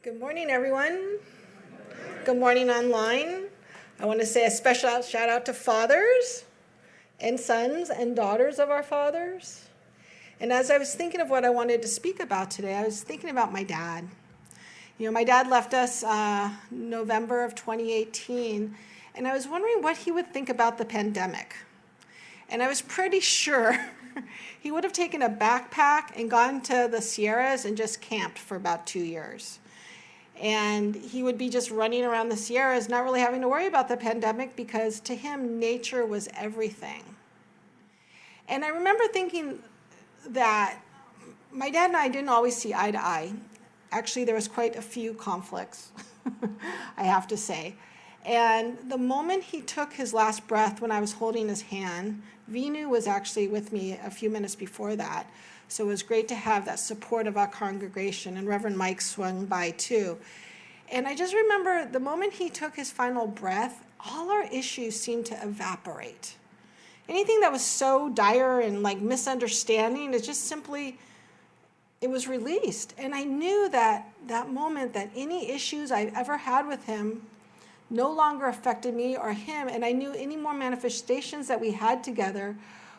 Good morning, everyone. Good morning online. I want to say a special shout out to fathers and sons and daughters of our fathers. And as I was thinking of what I wanted to speak about today, I was thinking about my dad. My dad left us November of 2018, and I was wondering what he would think about the pandemic. And I was pretty sure he would have taken a backpack and gone to the Sierras and just camped for about 2 years. And he would be just running around the Sierras, not really having to worry about the pandemic, because to him, nature was everything. And I remember thinking that my dad and I didn't always see eye to eye. Actually, there was quite a few conflicts, I have to say. And the moment he took his last breath when I was holding his hand, Vinu was actually with me a few minutes before that. So it was great to have that support of our congregation, and Reverend Mike swung by too. And I just remember the moment he took his final breath, all our issues seemed to evaporate. Anything that was so dire and like misunderstanding, it just simply, it was released. And I knew that moment that any issues I ever had with him no longer affected me or him, and I knew any more manifestations that we had together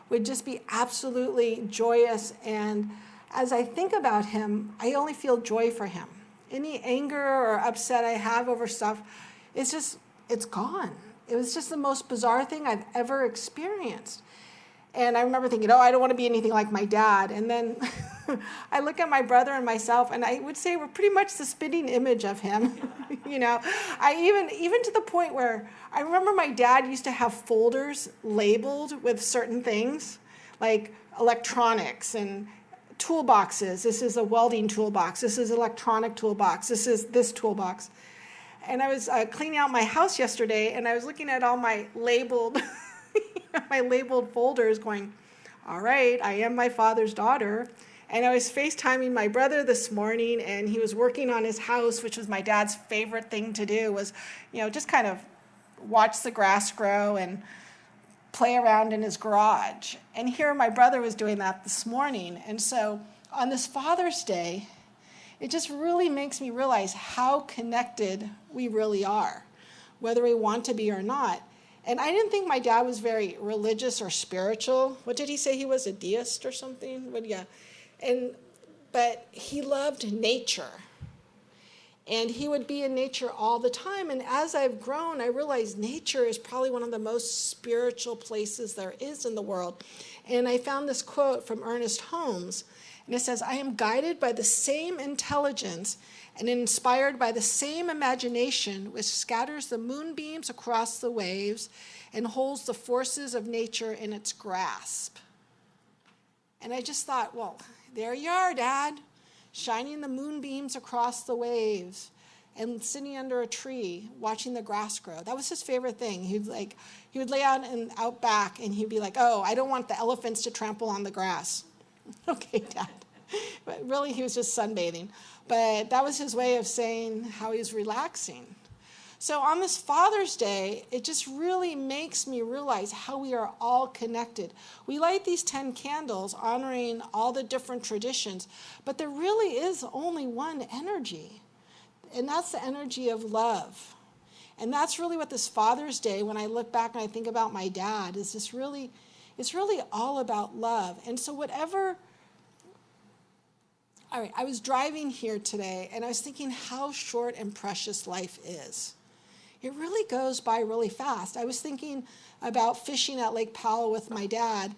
would just be absolutely joyous. And as I think about him, I only feel joy for him. Any anger or upset I have over stuff, it's gone. It was just the most bizarre thing I've ever experienced. And I remember thinking, I don't want to be anything like my dad. And then I look at my brother and myself, and I would say we're pretty much the spitting image of him. I even to the point where I remember my dad used to have folders labeled with certain things, like electronics and toolboxes. This is a welding toolbox. This is an electronic toolbox. This is this toolbox. And I was cleaning out my house yesterday, and I was looking at all my labeled folders going, all right, I am my father's daughter. And I was FaceTiming my brother this morning, and he was working on his house, which was my dad's favorite thing to do, was, just kind of watch the grass grow and play around in his garage. And here my brother was doing that this morning. And so on this Father's Day, it just really makes me realize how connected we really are, whether we want to be or not. And I didn't think my dad was very religious or spiritual. What did he say? He was a deist or something? But he loved nature. And he would be in nature all the time. And as I've grown, I realized nature is probably one of the most spiritual places there is in the world. And I found this quote from Ernest Holmes. And it says, I am guided by the same intelligence and inspired by the same imagination which scatters the moonbeams across the waves and holds the forces of nature in its grasp. And I just thought, well, there you are, Dad, shining the moonbeams across the waves and sitting under a tree watching the grass grow. That was his favorite thing. He would lay out back, and he'd be like, I don't want the elephants to trample on the grass. Okay, Dad. But really, he was just sunbathing. But that was his way of saying how he was relaxing. So on this Father's Day, it just really makes me realize how we are all connected. We light these 10 candles honoring all the different traditions, but there really is only one energy, and that's the energy of love. And that's really what this Father's Day, when I look back and I think about my dad, it's really all about love. And so all right, I was driving here today, and I was thinking how short and precious life is. It really goes by really fast. I was thinking about fishing at Lake Powell with my dad,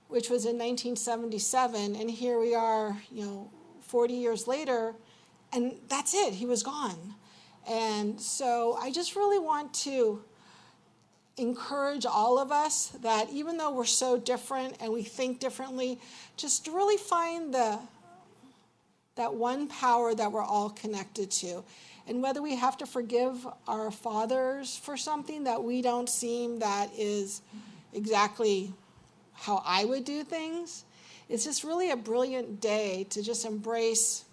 which was in 1977, and here we are, 40 years later, and that's it, he was gone. And so I just really want to encourage all of us that even though we're so different and we think differently, just to really find that one power that we're all connected to. And whether we have to forgive our fathers for something that we don't seem that is exactly how I would do things, it's just really a brilliant day to just embrace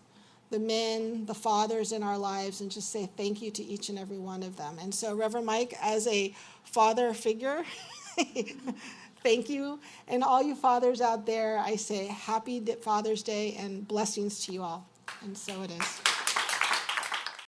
the men, the fathers in our lives, and just say thank you to each and every one of them. And so, Reverend Mike, as a father figure, thank you. And all you fathers out there, I say happy Father's Day and blessings to you all. And so it is.